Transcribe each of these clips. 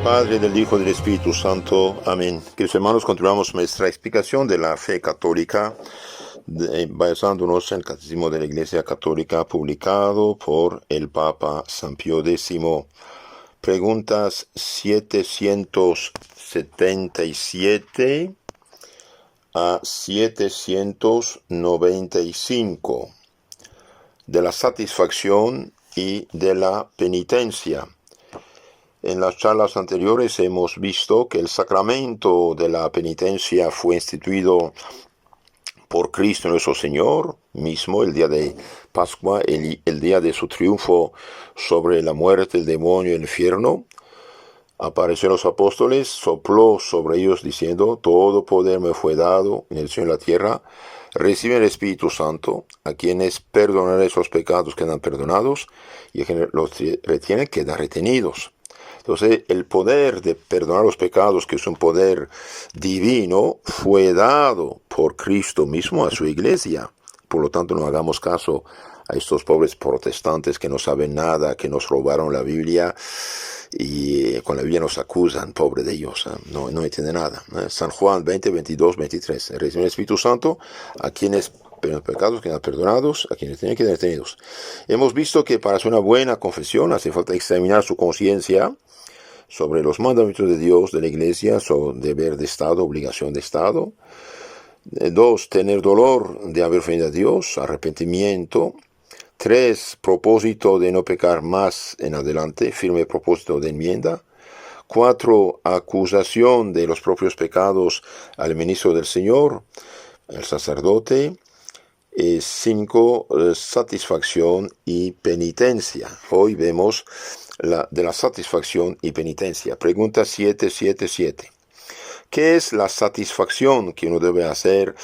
Padre, del Hijo y del Espíritu Santo. Amén. Queridos hermanos, continuamos nuestra explicación de la fe católica, basándonos en el Catecismo de la Iglesia Católica, publicado por el Papa San Pío X. Preguntas 777 a 795 de la satisfacción y de la penitencia. En las charlas anteriores hemos visto que el sacramento de la penitencia fue instituido por Cristo nuestro Señor mismo el día de Pascua, el día de su triunfo sobre la muerte, el demonio y el infierno. Apareció a los apóstoles, sopló sobre ellos diciendo: todo poder me fue dado en el cielo y en la tierra. Reciben el Espíritu Santo, a quienes perdonaré sus pecados quedan perdonados, y a quienes los retienen quedan retenidos. Entonces, el poder de perdonar los pecados, que es un poder divino, fue dado por Cristo mismo a su iglesia. Por lo tanto, no hagamos caso a estos pobres protestantes que no saben nada, que nos robaron la Biblia y con la Biblia nos acusan, pobre de ellos, no entienden nada. San Juan 20, 22, 23. Reciben el Espíritu Santo a quienes los pecados quedan perdonados, a quienes tienen que quedar detenidos. Hemos visto que para hacer una buena confesión hace falta examinar su conciencia sobre los mandamientos de Dios, de la Iglesia, sobre deber de Estado, obligación de Estado. 2, tener dolor de haber ofendido a Dios, arrepentimiento. 3, propósito de no pecar más en adelante, firme propósito de enmienda. 4, acusación de los propios pecados al ministro del Señor, el sacerdote. 5, satisfacción y penitencia. Hoy vemos de la satisfacción y penitencia. Pregunta 777. ¿Qué es la satisfacción que uno debe hacer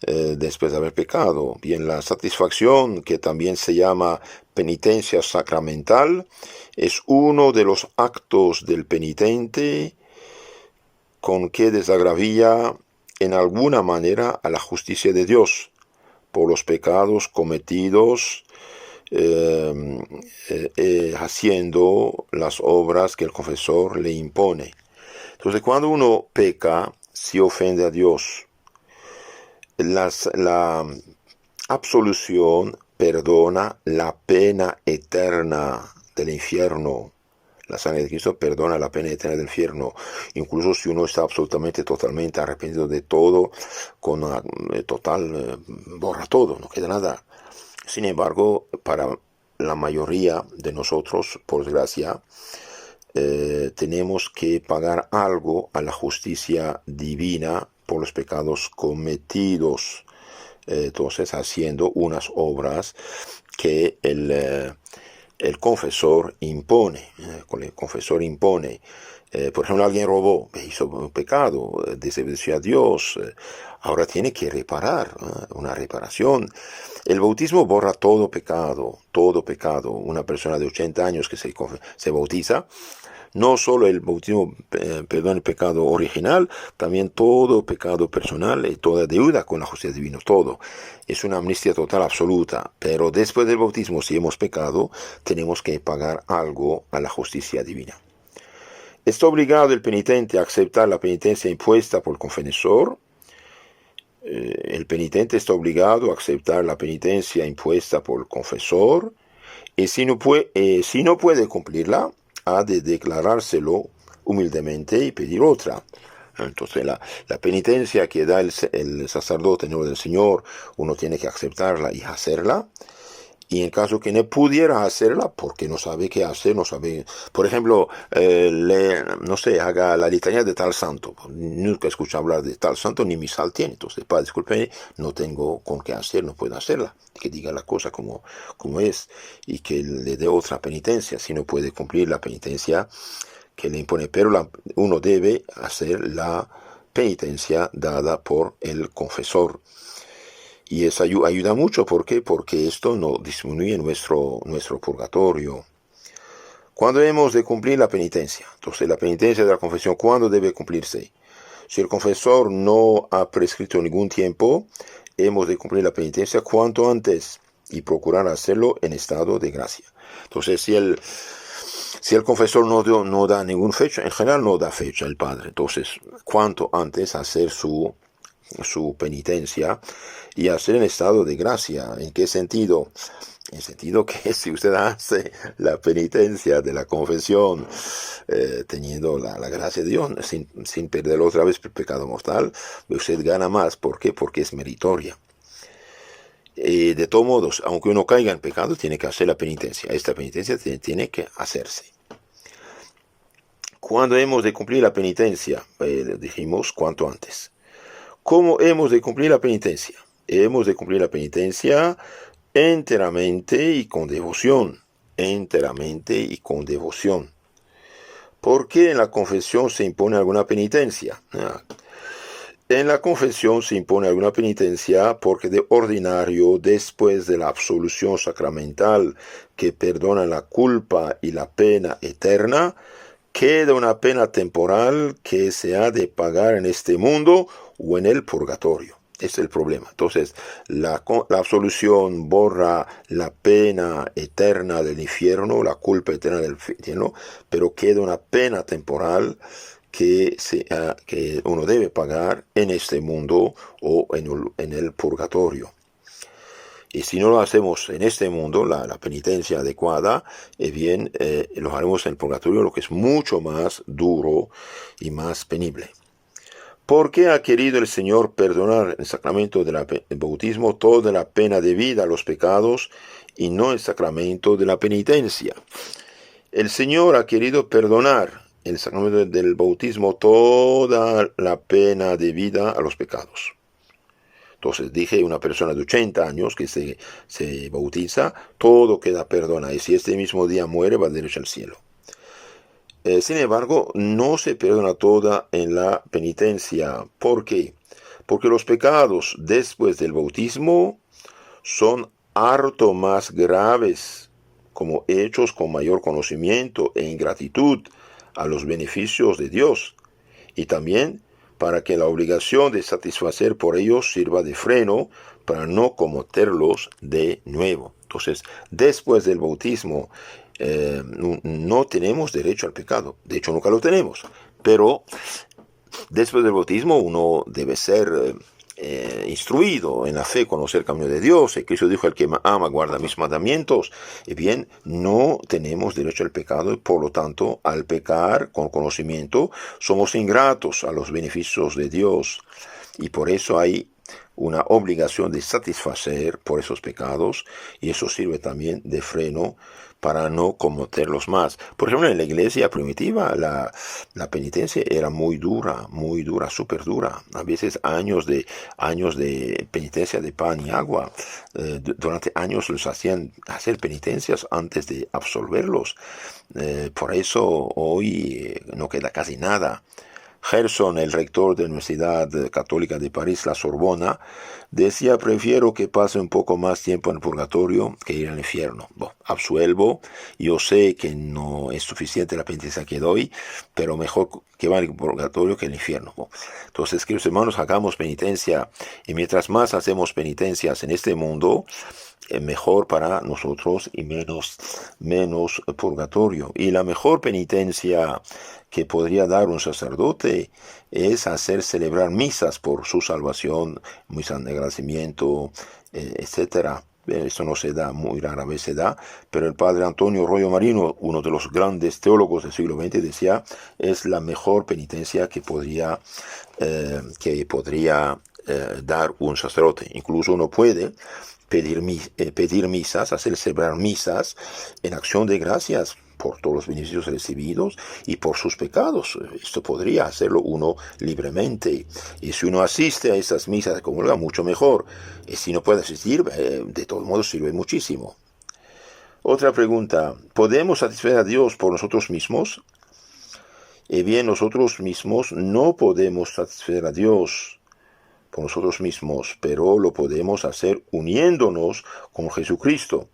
después de haber pecado? Bien, la satisfacción, que también se llama penitencia sacramental, es uno de los actos del penitente con que desagravía en alguna manera a la justicia de Dios por los pecados cometidos, haciendo las obras que el confesor le impone. Entonces, cuando uno peca, si ofende a Dios, la absolución perdona la pena eterna del infierno. La sangre de Cristo perdona la pena eterna del infierno. Incluso si uno está totalmente arrepentido de todo, con borra todo, no queda nada. Sin embargo, para la mayoría de nosotros, por desgracia, tenemos que pagar algo a la justicia divina por los pecados cometidos. Entonces, haciendo unas obras que el confesor impone. El confesor impone. Por ejemplo, alguien robó, hizo un pecado, desobedeció a Dios, ahora tiene que reparar, una reparación. El bautismo borra todo pecado, todo pecado. Una persona de 80 años que se bautiza, no solo el bautismo perdona el pecado original, también todo pecado personal y toda deuda con la justicia divina, todo. Es una amnistía total absoluta, pero después del bautismo, si hemos pecado, tenemos que pagar algo a la justicia divina. ¿Está obligado el penitente a aceptar la penitencia impuesta por el confesor? El penitente está obligado a aceptar la penitencia impuesta por el confesor, y si no puede cumplirla, ha de declarárselo humildemente y pedir otra. Entonces la penitencia que da el sacerdote en nombre del Señor, uno tiene que aceptarla y hacerla. Y en caso que no pudiera hacerla, porque no sabe qué hacer, no sabe, por ejemplo, haga la litania de tal santo. Nunca escuché hablar de tal santo, ni misal tiene. Entonces, padre, disculpe, no tengo con qué hacer, no puedo hacerla. Que diga la cosa como es y que le dé otra penitencia, si no puede cumplir la penitencia que le impone. Pero uno debe hacer la penitencia dada por el confesor. Y eso ayuda mucho. ¿Por qué? Porque esto no disminuye nuestro purgatorio. ¿Cuándo hemos de cumplir la penitencia? Entonces, la penitencia de la confesión, ¿cuándo debe cumplirse? Si el confesor no ha prescrito ningún tiempo, hemos de cumplir la penitencia cuanto antes y procurar hacerlo en estado de gracia. Entonces, si Si el confesor no da ninguna fecha, en general no da fecha el padre. Entonces, cuanto antes hacer su penitencia y hacer en estado de gracia. ¿En qué sentido? En el sentido que si usted hace la penitencia de la confesión teniendo la gracia de Dios, sin perder otra vez el pecado mortal, usted gana más. ¿Por qué? Porque es meritoria. De todos modos, aunque uno caiga en pecado, tiene que hacer la penitencia. Esta penitencia tiene que hacerse. ¿Cuándo hemos de cumplir la penitencia? Dijimos cuanto antes. ¿Cómo hemos de cumplir la penitencia? Hemos de cumplir la penitencia enteramente y con devoción. Enteramente y con devoción. ¿Por qué en la confesión se impone alguna penitencia? En la confesión se impone alguna penitencia porque de ordinario, después de la absolución sacramental que perdona la culpa y la pena eterna, queda una pena temporal que se ha de pagar en este mundo o en el purgatorio. Ese es el problema. Entonces, la absolución borra la pena eterna del infierno, la culpa eterna del infierno, pero queda una pena temporal que uno debe pagar en este mundo o en el purgatorio. Y si no lo hacemos en este mundo, la penitencia adecuada, lo haremos en el purgatorio, lo que es mucho más duro y más penible. ¿Por qué ha querido el Señor perdonar en el sacramento del bautismo toda la pena debida a los pecados y no el sacramento de la penitencia? El Señor ha querido perdonar en el sacramento del bautismo toda la pena debida a los pecados. Entonces dije, una persona de 80 años que se bautiza, todo queda perdonado. Y si este mismo día muere, va derecho al cielo. Sin embargo, no se perdona toda en la penitencia. ¿Por qué? Porque los pecados después del bautismo son harto más graves, como hechos con mayor conocimiento e ingratitud a los beneficios de Dios. Y también para que la obligación de satisfacer por ellos sirva de freno para no cometerlos de nuevo. Entonces, después del bautismo, no tenemos derecho al pecado. De hecho, nunca lo tenemos. Pero después del bautismo uno debe ser instruido en la fe, conocer el camino de Dios. Y Cristo dijo, el que me ama guarda mis mandamientos. Y bien, no tenemos derecho al pecado y por lo tanto, al pecar con conocimiento, somos ingratos a los beneficios de Dios. Y por eso hay una obligación de satisfacer por esos pecados, y eso sirve también de freno para no cometerlos más. Por ejemplo, en la iglesia primitiva la penitencia era muy dura, súper dura. A veces años de penitencia de pan y agua. Durante años los hacían hacer penitencias antes de absolverlos. Por eso hoy no queda casi nada. Gerson, el rector de la Universidad Católica de París, la Sorbona, decía, prefiero que pase un poco más tiempo en el purgatorio que ir al infierno. Bueno, absuelvo, yo sé que no es suficiente la penitencia que doy, pero mejor que vaya al purgatorio que al infierno. Bueno, entonces, queridos hermanos, hagamos penitencia, y mientras más hacemos penitencias en este mundo, mejor para nosotros y menos purgatorio. Y la mejor penitencia que podría dar un sacerdote es hacer celebrar misas por su salvación, misas de agradecimiento, etcétera. Eso no se da, muy rara vez se da, pero el padre Antonio Royo Marino, uno de los grandes teólogos del siglo XX, decía, es la mejor penitencia que podría dar un sacerdote. Incluso uno puede pedir misas, hacer celebrar misas en acción de gracias por todos los beneficios recibidos y por sus pecados. Esto podría hacerlo uno libremente. Y si uno asiste a esas misas de comulga, mucho mejor. Y si no puede asistir, de todos modos sirve muchísimo. Otra pregunta, ¿podemos satisfacer a Dios por nosotros mismos? Bien, nosotros mismos no podemos satisfacer a Dios por nosotros mismos, pero lo podemos hacer uniéndonos con Jesucristo,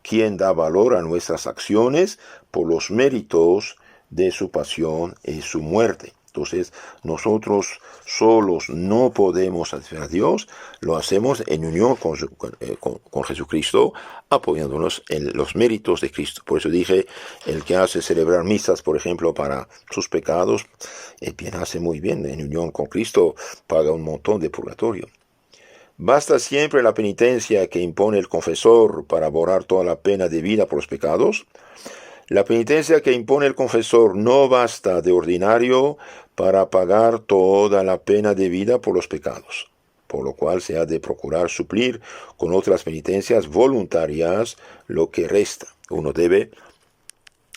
quien da valor a nuestras acciones por los méritos de su pasión y su muerte. Entonces, nosotros solos no podemos satisfacer a Dios, lo hacemos en unión con Jesucristo, apoyándonos en los méritos de Cristo. Por eso dije, el que hace celebrar misas, por ejemplo, para sus pecados, bien hace muy bien, en unión con Cristo, paga un montón de purgatorio. ¿Basta siempre la penitencia que impone el confesor para borrar toda la pena debida por los pecados? La penitencia que impone el confesor no basta de ordinario para pagar toda la pena debida por los pecados, por lo cual se ha de procurar suplir con otras penitencias voluntarias lo que resta. Uno debe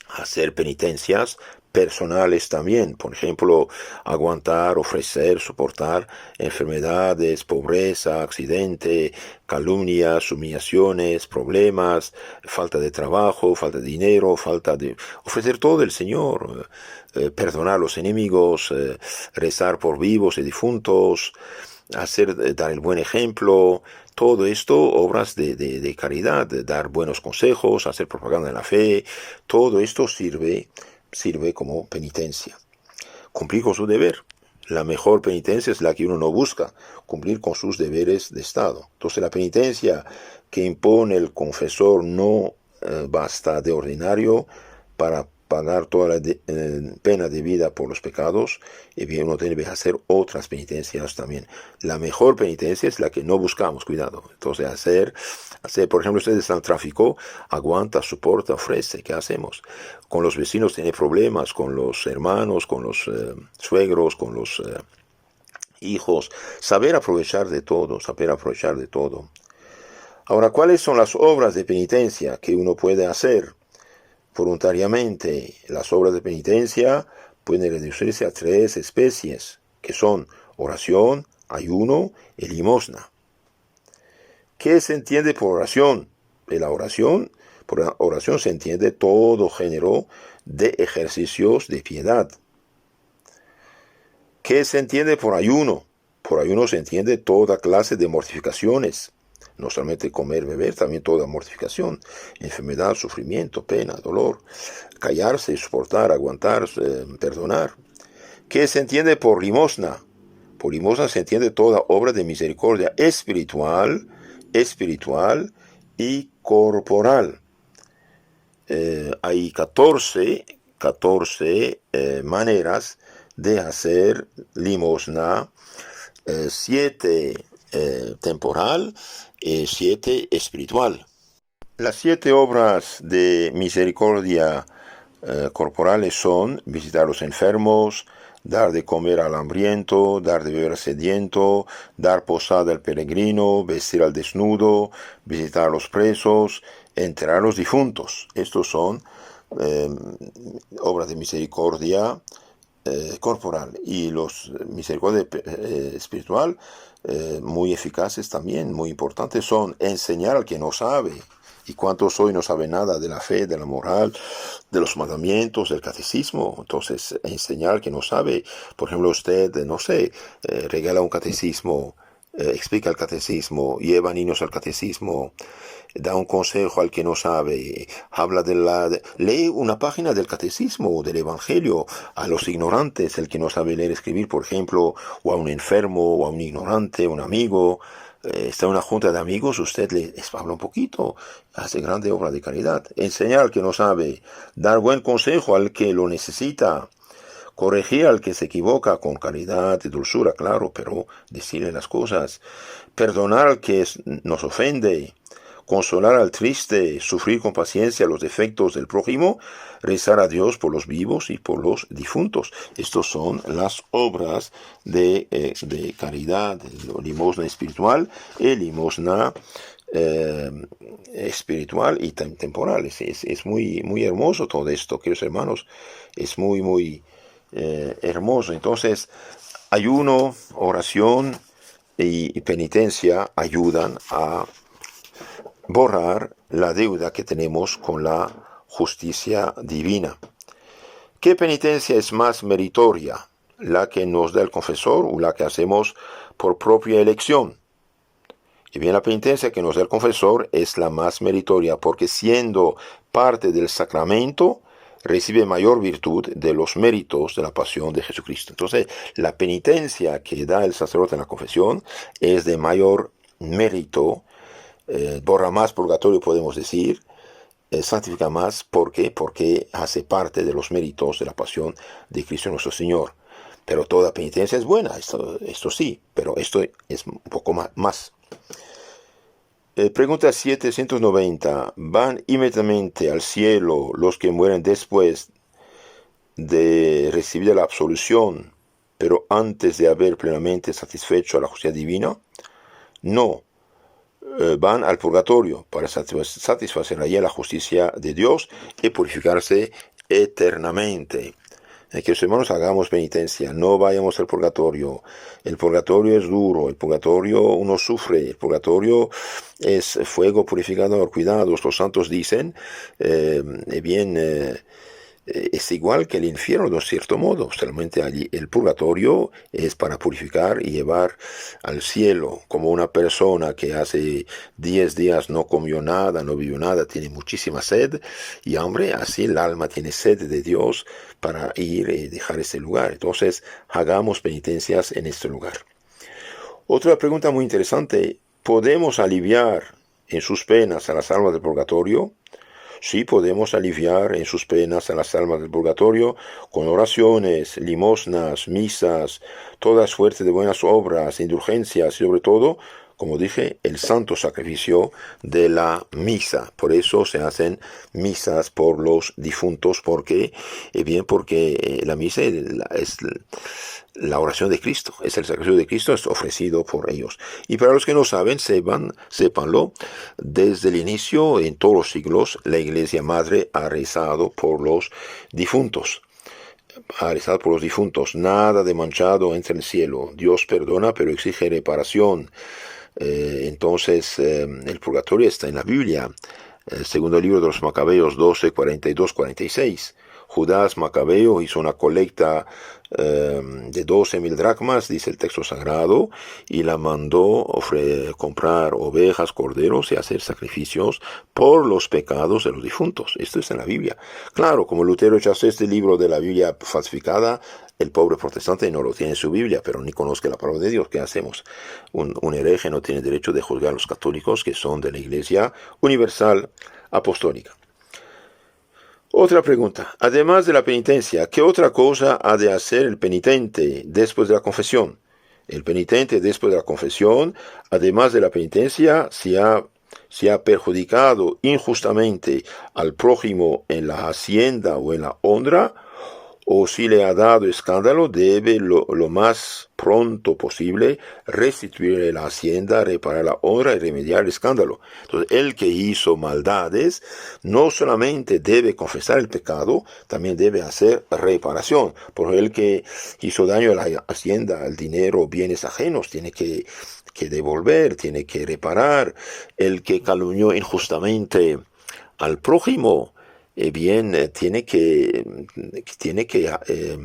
hacer penitencias personales también, por ejemplo, aguantar, ofrecer, soportar enfermedades, pobreza, accidente, calumnias, humillaciones, problemas, falta de trabajo, falta de dinero, ofrecer todo el Señor, perdonar a los enemigos, rezar por vivos y difuntos, dar el buen ejemplo. Todo esto, obras de caridad, dar buenos consejos, hacer propaganda de la fe, todo esto sirve como penitencia. Cumplir con su deber. La mejor penitencia es la que uno no busca, cumplir con sus deberes de Estado. Entonces la penitencia que impone el confesor no basta de ordinario para pagar toda la pena debida por los pecados, y bien uno debe hacer otras penitencias también. La mejor penitencia es la que no buscamos, cuidado. Entonces hacer por ejemplo, usted está en tráfico, aguanta, soporta, ofrece. ¿Qué hacemos? Con los vecinos tiene problemas, con los hermanos, con los suegros, con los hijos. Saber aprovechar de todo, saber aprovechar de todo. Ahora, ¿cuáles son las obras de penitencia que uno puede hacer voluntariamente? Las obras de penitencia pueden reducirse a 3 especies, que son oración, ayuno y limosna. ¿Qué se entiende por oración? Por oración se entiende todo género de ejercicios de piedad. ¿Qué se entiende por ayuno? Por ayuno se entiende toda clase de mortificaciones. No solamente comer, beber, también toda mortificación, enfermedad, sufrimiento, pena, dolor, callarse, soportar, aguantar, perdonar. ¿Qué se entiende por limosna? Por limosna se entiende toda obra de misericordia espiritual y corporal. Hay 14 maneras de hacer limosna, 7 temporal y 7 espiritual. Las 7 obras de misericordia corporales son visitar a los enfermos, dar de comer al hambriento, dar de beber al sediento, dar posada al peregrino, vestir al desnudo, visitar a los presos, enterrar a los difuntos. Estos son obras de misericordia corporal. Y los misericordia espiritual, muy eficaces también, muy importantes, son enseñar al que no sabe. ¿Y cuántos hoy no saben nada de la fe, de la moral, de los mandamientos, del catecismo? Entonces, enseñar al que no sabe. Por ejemplo, usted, no sé, regala un catecismo, explica el catecismo, lleva niños al catecismo, da un consejo al que no sabe, habla lee una página del catecismo o del evangelio a los ignorantes, el que no sabe leer, escribir, por ejemplo, o a un enfermo, o a un ignorante, un amigo. Está en una junta de amigos, usted les habla un poquito, hace grande obra de caridad. Enseñar al que no sabe, dar buen consejo al que lo necesita, corregir al que se equivoca con caridad y dulzura, claro, pero decirle las cosas, perdonar al que nos ofende, consolar al triste, sufrir con paciencia los defectos del prójimo, rezar a Dios por los vivos y por los difuntos. Estos son las obras de caridad, limosna espiritual y limosna espiritual y temporal. Es muy, muy hermoso todo esto, queridos hermanos. Es muy, muy hermoso. Entonces, ayuno, oración y penitencia ayudan a borrar la deuda que tenemos con la justicia divina. ¿Qué penitencia es más meritoria? ¿La que nos da el confesor o la que hacemos por propia elección? Y bien, la penitencia que nos da el confesor es la más meritoria, porque siendo parte del sacramento, recibe mayor virtud de los méritos de la pasión de Jesucristo. Entonces, la penitencia que da el sacerdote en la confesión es de mayor mérito, borra más purgatorio, podemos decir, santifica más. ¿Por qué? Porque hace parte de los méritos de la pasión de Cristo nuestro Señor. Pero toda penitencia es buena, esto sí, pero esto es un poco más. Pregunta 790. ¿Van inmediatamente al cielo los que mueren después de recibir la absolución, pero antes de haber plenamente satisfecho la justicia divina? No. Van al purgatorio para satisfacer allí la justicia de Dios y purificarse eternamente. Queridos hermanos, hagamos penitencia, no vayamos al purgatorio. El purgatorio es duro, el purgatorio uno sufre, el purgatorio es fuego purificador. Cuidados, los santos dicen, es igual que el infierno de un cierto modo. Solamente allí el purgatorio es para purificar y llevar al cielo, como una persona que hace 10 días no comió nada, no bebió nada, tiene muchísima sed y hambre. Así el alma tiene sed de Dios para ir y dejar ese lugar. Entonces hagamos penitencias en este lugar. Otra pregunta muy interesante: ¿podemos aliviar en sus penas a las almas del purgatorio? Sí, podemos aliviar en sus penas a las almas del purgatorio con oraciones, limosnas, misas, toda suerte de buenas obras, indulgencias y sobre todo, como dije, el santo sacrificio de la misa. Por eso se hacen misas por los difuntos, porque la misa es la oración de Cristo, es el sacrificio de Cristo, es ofrecido por ellos. Y para los que no saben, sépanlo, desde el inicio, en todos los siglos, la Iglesia Madre ha rezado por los difuntos. Nada de manchado entra en el cielo. Dios perdona, pero exige reparación. Entonces, el purgatorio está en la Biblia. El segundo libro de los Macabeos 12, 42, 46. Judas Macabeo hizo una colecta de 12,000 dracmas, dice el texto sagrado, y la mandó comprar ovejas, corderos y hacer sacrificios por los pecados de los difuntos. Esto está en la Biblia. Claro, como Lutero echase este libro de la Biblia falsificada, el pobre protestante no lo tiene en su Biblia, pero ni conoce la palabra de Dios. ¿Qué hacemos? Un hereje no tiene derecho de juzgar a los católicos, que son de la Iglesia Universal Apostólica. Otra pregunta: además de la penitencia, ¿qué otra cosa ha de hacer el penitente después de la confesión? El penitente después de la confesión, además de la penitencia, si ha perjudicado injustamente al prójimo en la hacienda o en la honra, o si le ha dado escándalo, debe lo más pronto posible restituir la hacienda, reparar la honra y remediar el escándalo. Entonces, el que hizo maldades no solamente debe confesar el pecado, también debe hacer reparación. Por el que hizo daño a la hacienda, al dinero, bienes ajenos, tiene que devolver, tiene que reparar. El que calumnió injustamente al prójimo, tiene que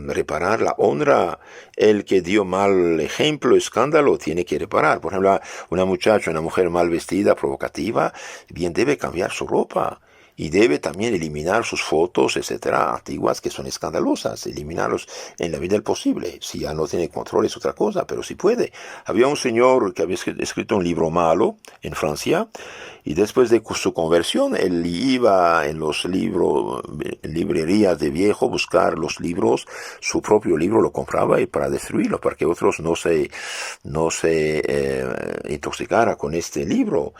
reparar la honra. El que dio mal ejemplo, escándalo, tiene que reparar. Por ejemplo, una mujer mal vestida, provocativa, debe cambiar su ropa. Y debe también eliminar sus fotos, etcétera, antiguas, que son escandalosas, eliminarlos en la medida del posible. Si ya no tiene control es otra cosa, pero si puede. Había un señor que había escrito un libro malo en Francia, y después de su conversión, él iba en los librerías de viejo, buscar los libros, su propio libro lo compraba y para destruirlo, para que otros no se intoxicara con este libro.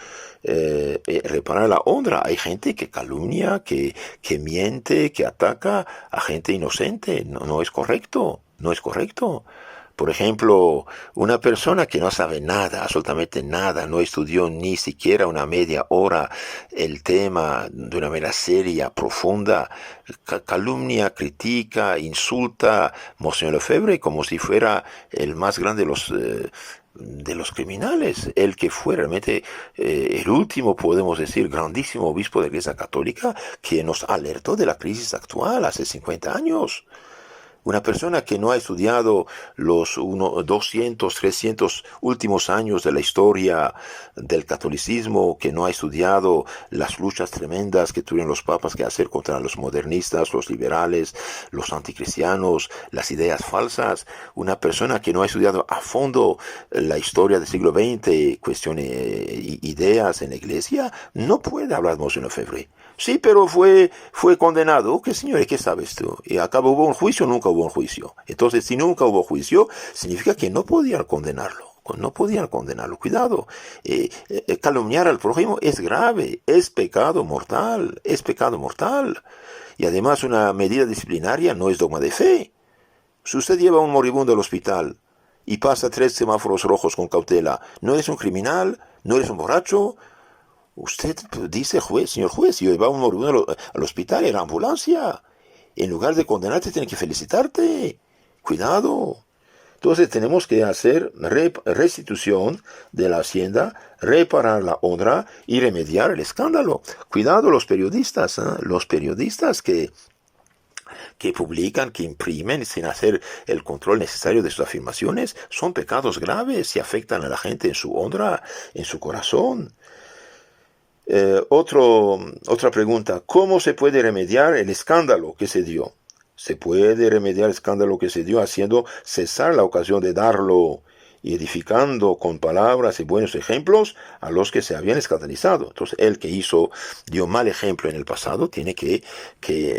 Reparar la honra. Hay gente que calumnia, que miente, que ataca a gente inocente. No es correcto, no es correcto. Por ejemplo, una persona que no sabe nada, absolutamente nada, no estudió ni siquiera una media hora el tema de una manera seria, profunda, calumnia, critica, insulta, Monseñor Lefebvre como si fuera el más grande de los criminales, el que fue realmente el último, podemos decir, grandísimo obispo de la Iglesia Católica, que nos alertó de la crisis actual hace 50 años. Una persona que no ha estudiado los 200, 300 últimos años de la historia del catolicismo, que no ha estudiado las luchas tremendas que tuvieron los papas que hacer contra los modernistas, los liberales, los anticristianos, las ideas falsas, una persona que no ha estudiado a fondo la historia del siglo XX, cuestiones, ideas en la iglesia, no puede hablar de Monseñor Lefebvre. Sí, pero fue condenado. ¿Qué señores? ¿Qué sabes tú? ¿Y acá hubo un juicio? Nunca hubo un juicio. Entonces, si nunca hubo juicio, significa que no podían condenarlo. No podían condenarlo. Cuidado. Calumniar al prójimo es grave. Es pecado mortal. Es pecado mortal. Y además una medida disciplinaria no es dogma de fe. Si usted lleva a un moribundo al hospital y pasa 3 semáforos rojos con cautela, ¿no eres un criminal? ¿No eres un borracho? Usted dice, señor juez, si lleva a un moribundo al hospital en la ambulancia, en lugar de condenarte, tiene que felicitarte. Cuidado. Entonces tenemos que hacer restitución de la hacienda, reparar la honra y remediar el escándalo. Cuidado los periodistas, ¿eh? Los periodistas que publican, que imprimen sin hacer el control necesario de sus afirmaciones, son pecados graves y afectan a la gente en su honra, en su corazón. Otra pregunta, ¿cómo se puede remediar el escándalo que se dio? Se puede remediar el escándalo que se dio haciendo cesar la ocasión de darlo y edificando con palabras y buenos ejemplos a los que se habían escandalizado. Entonces, el que dio mal ejemplo en el pasado, tiene que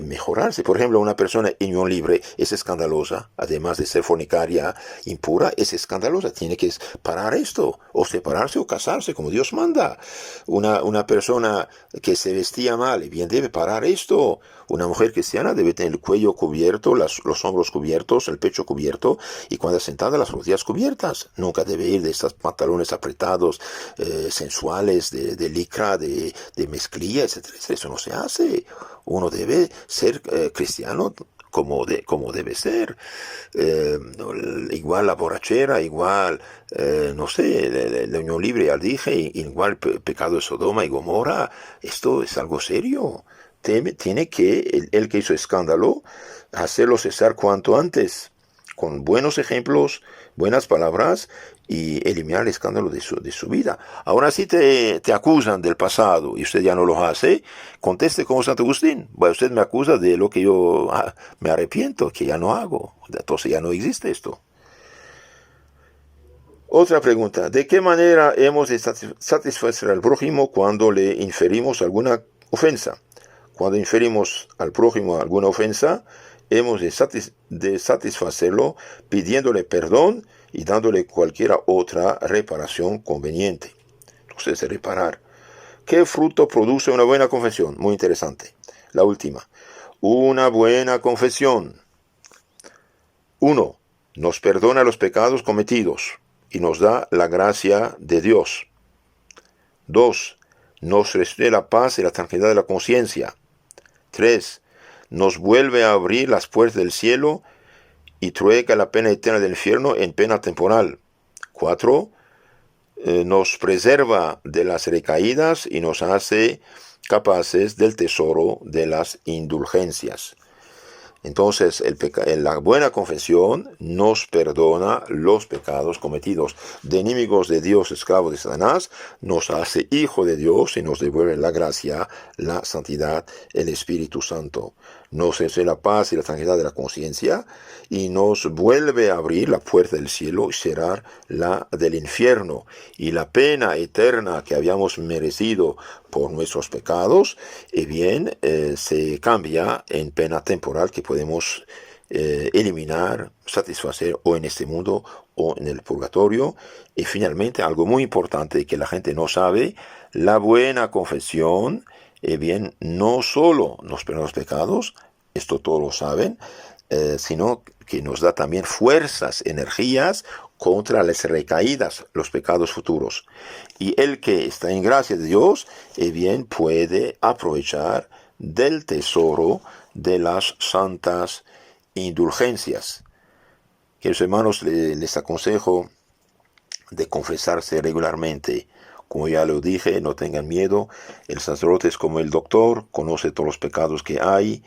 mejorarse. Por ejemplo, una persona en unión libre es escandalosa, además de ser fornicaria, impura, es escandalosa. Tiene que parar esto, o separarse o casarse, como Dios manda. Una persona que se vestía mal, bien debe parar esto. Una mujer cristiana debe tener el cuello cubierto, los hombros cubiertos, el pecho cubierto, y cuando es sentada las rodillas cubiertas. Nunca debe ir de estos pantalones apretados, sensuales, de licra, de mezclilla, etcétera. Eso no se hace. Uno debe ser cristiano como debe ser. Igual la borrachera, igual, no sé, la unión libre, ya dije, igual pecado de Sodoma y Gomorra. Esto es algo serio. Tiene que, el que hizo escándalo, hacerlo cesar cuanto antes, con buenos ejemplos, buenas palabras, y eliminar el escándalo de su vida. Ahora sí te acusan del pasado y usted ya no lo hace, conteste como Santo Agustín. Bueno, usted me acusa de lo que yo me arrepiento, que ya no hago. Entonces ya no existe esto. Otra pregunta, ¿de qué manera hemos de satisfacer al prójimo cuando le inferimos alguna ofensa? Cuando inferimos al prójimo alguna ofensa, hemos de satisfacerlo pidiéndole perdón y dándole cualquier otra reparación conveniente. Entonces, reparar. ¿Qué fruto produce una buena confesión? Muy interesante. La última. Una buena confesión. 1. Nos perdona los pecados cometidos y nos da la gracia de Dios. 2. Nos restituye la paz y la tranquilidad de la conciencia. 3. Nos vuelve a abrir las puertas del cielo y trueca la pena eterna del infierno en pena temporal. 4. Nos preserva de las recaídas y nos hace capaces del tesoro de las indulgencias. Entonces, la buena confesión nos perdona los pecados cometidos. De enemigos de Dios, esclavos de Satanás, nos hace hijo de Dios y nos devuelve la gracia, la santidad, el Espíritu Santo. Nos hace la paz y la tranquilidad de la conciencia y nos vuelve a abrir la puerta del cielo y cerrar la del infierno. Y la pena eterna que habíamos merecido por nuestros pecados, se cambia en pena temporal que podemos eliminar, satisfacer o en este mundo o en el purgatorio. Y finalmente, algo muy importante que la gente no sabe, la buena confesión, no solo nos perdona los pecados, esto todos lo saben, sino que nos da también fuerzas, energías contra las recaídas, los pecados futuros. Y el que está en gracia de Dios, puede aprovechar del tesoro de las santas indulgencias. Queridos hermanos, les aconsejo de confesarse regularmente. Como ya lo dije, no tengan miedo. El sacerdote es como el doctor, conoce todos los pecados que hay.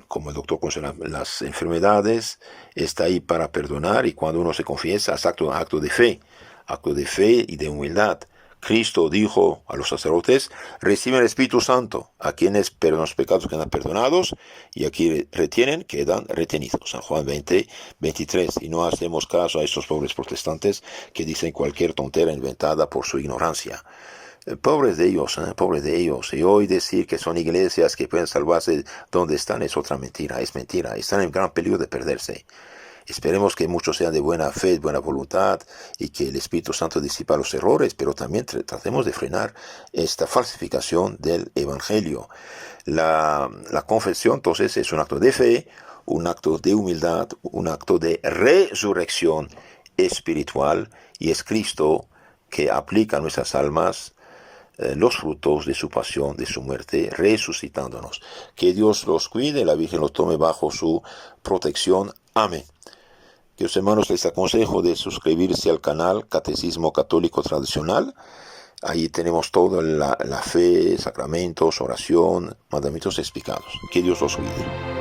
como el doctor conoce las enfermedades, está ahí para perdonar, y cuando uno se confiesa es acto de fe y de humildad. Cristo dijo a los sacerdotes: reciben el Espíritu Santo, a quienes perdonan los pecados quedan perdonados, y a quienes retienen quedan retenidos. San Juan 20:23. Y no hacemos caso a estos pobres protestantes que dicen cualquier tontera inventada por su ignorancia. Pobres de ellos, pobres de ellos. Y hoy decir que son iglesias que pueden salvarse donde están es otra mentira, es mentira. Están en gran peligro de perderse. Esperemos que muchos sean de buena fe, de buena voluntad, y que el Espíritu Santo disipa los errores, pero también tratemos de frenar esta falsificación del Evangelio. La confesión, entonces, es un acto de fe, un acto de humildad, un acto de resurrección espiritual, y es Cristo que aplica a nuestras almas los frutos de su pasión, de su muerte, resucitándonos. Que Dios los cuide, la Virgen los tome bajo su protección. Amén. Queridos hermanos, les aconsejo de suscribirse al canal Catecismo Católico Tradicional. Ahí tenemos toda la fe, sacramentos, oración, mandamientos explicados. Que Dios los cuide.